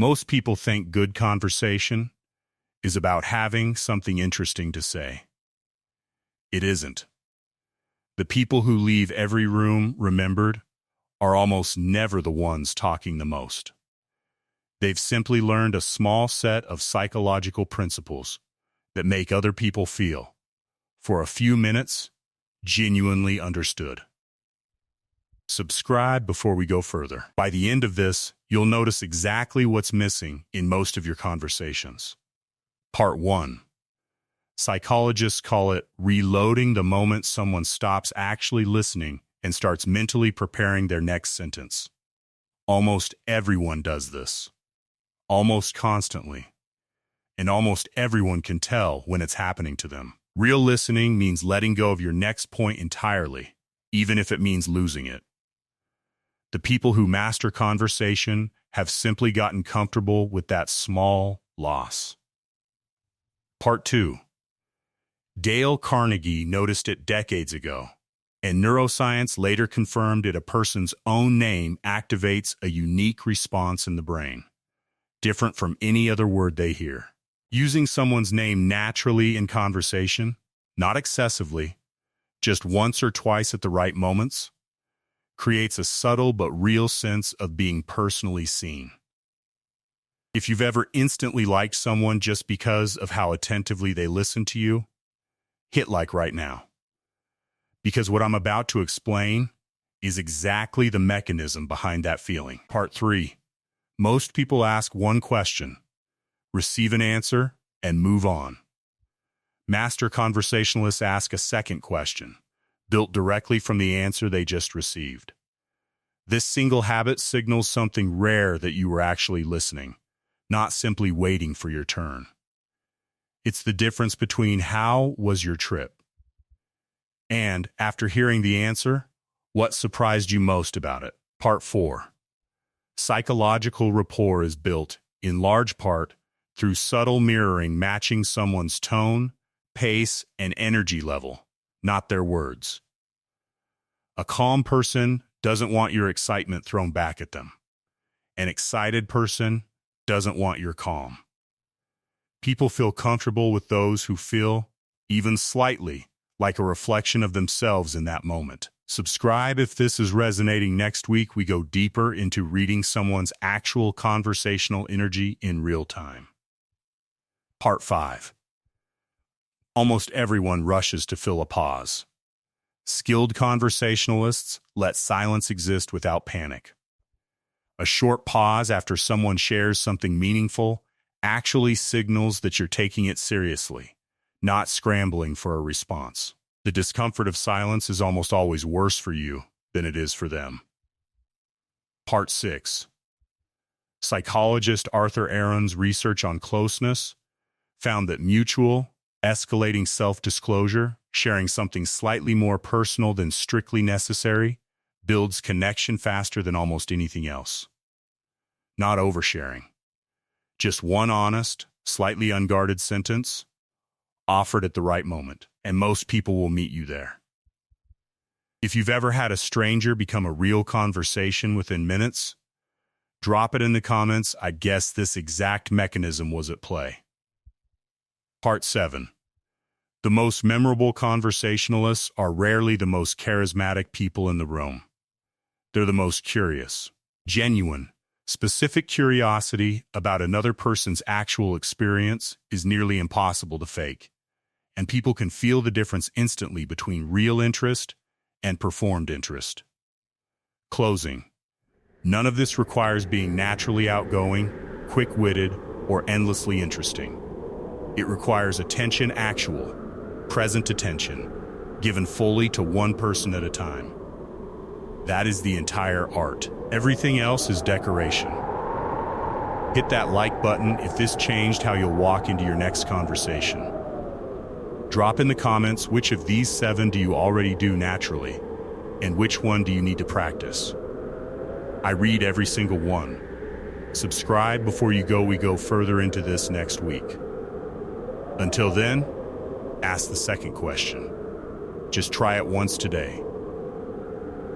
Most people think good conversation is about having something interesting to say. It isn't. The people who leave every room remembered are almost never the ones talking the most. They've simply learned a small set of psychological principles that make other people feel, for a few minutes, genuinely understood. Subscribe before we go further. By the end of this, you'll notice exactly what's missing in most of your conversations. Part 1. Psychologists call it reloading the moment someone stops actually listening and starts mentally preparing their next sentence. Almost everyone does this. Almost constantly. And almost everyone can tell when it's happening to them. Real listening means letting go of your next point entirely, even if it means losing it. The people who master conversation have simply gotten comfortable with that small loss. Part 2. Dale Carnegie noticed it decades ago, and neuroscience later confirmed it. A person's own name activates a unique response in the brain, different from any other word they hear. Using someone's name naturally in conversation, not excessively, just once or twice at the right moments, creates a subtle but real sense of being personally seen. If you've ever instantly liked someone just because of how attentively they listen to you, hit like right now. Because what I'm about to explain is exactly the mechanism behind that feeling. Part 3. Most people ask one question, receive an answer, and move on. Master conversationalists ask a second question, built directly from the answer they just received. This single habit signals something rare: that you were actually listening, not simply waiting for your turn. It's the difference between "how was your trip?" and, after hearing the answer, what surprised you most about it. Part 4. Psychological rapport is built, in large part, through subtle mirroring, matching someone's tone, pace, and energy level, not their words. A calm person doesn't want your excitement thrown back at them. An excited person doesn't want your calm. People feel comfortable with those who feel, even slightly, like a reflection of themselves in that moment. Subscribe if this is resonating. Next week, we go deeper into reading someone's actual conversational energy in real time. Part 5. Almost everyone rushes to fill a pause. Skilled conversationalists let silence exist without panic. A short pause after someone shares something meaningful actually signals that you're taking it seriously, not scrambling for a response. The discomfort of silence is almost always worse for you than it is for them. Part 6. Psychologist Arthur Aron's research on closeness found that mutual, escalating self-disclosure, sharing something slightly more personal than strictly necessary, builds connection faster than almost anything else. Not oversharing. Just one honest, slightly unguarded sentence, offered at the right moment, and most people will meet you there. If you've ever had a stranger become a real conversation within minutes, drop it in the comments. I guess this exact mechanism was at play. Part 7. The most memorable conversationalists are rarely the most charismatic people in the room. They're the most curious, genuine. Specific curiosity about another person's actual experience is nearly impossible to fake, and people can feel the difference instantly between real interest and performed interest. Closing. None of this requires being naturally outgoing, quick-witted, or endlessly interesting. It requires attention, actual, present attention, given fully to one person at a time. That is the entire art. Everything else is decoration. Hit that like button if this changed how you'll walk into your next conversation. Drop in the comments which of these 7 do you already do naturally, and which one do you need to practice. I read every single one. Subscribe before you go. We go further into this next week. Until then, ask the second question. Just try it once today.